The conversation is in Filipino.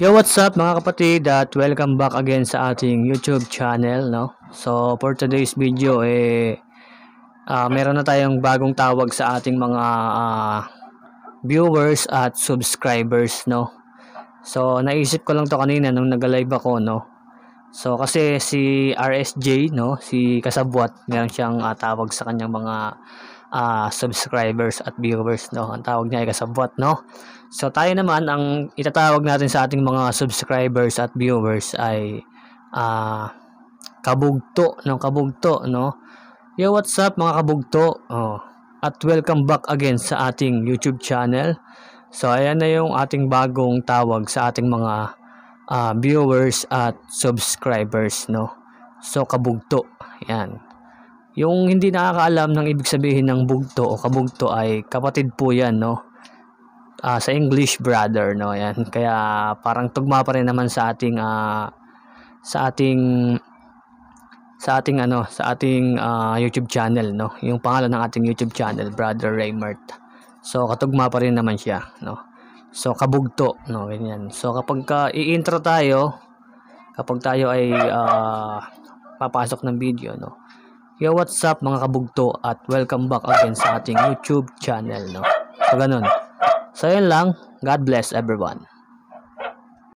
Yo, what's up mga kapatid at welcome back again sa ating YouTube channel, no? So, for today's video, meron na tayong bagong tawag sa ating mga viewers at subscribers, no? So, naisip ko lang to kanina nung nag-live ako, no? So, kasi si RSJ, no? Si Kasabwat, meron siyang tawag sa kanyang mga subscribers at viewers, no? Ang tawag niya ay Kasabwat, no? So tayo naman, ang itatawag natin sa ating mga subscribers at viewers ay kabugto, no? Kabugto, no? Yo, what's up mga kabugto? At welcome back again sa ating YouTube channel. So ayan na yung ating bagong tawag sa ating mga viewers at subscribers, no? So kabugto, ayan. Yung hindi nakakaalam ng ibig sabihin ng bugto o kabugto ay kapatid po yan, no? Sa English, brother, no? Yan. Kaya parang tugma pa rin naman sa ating YouTube channel, no? Yung pangalan ng ating YouTube channel, Brother Raymart. So katugma pa rin naman siya, no? So kabugto, no? Ganyan. So kapag i-intro tayo, kapag tayo ay papasok ng video, no? Yo, what's up mga kabugto at welcome back again sa ating YouTube channel, no? So ganun. So yun lang. God bless everyone.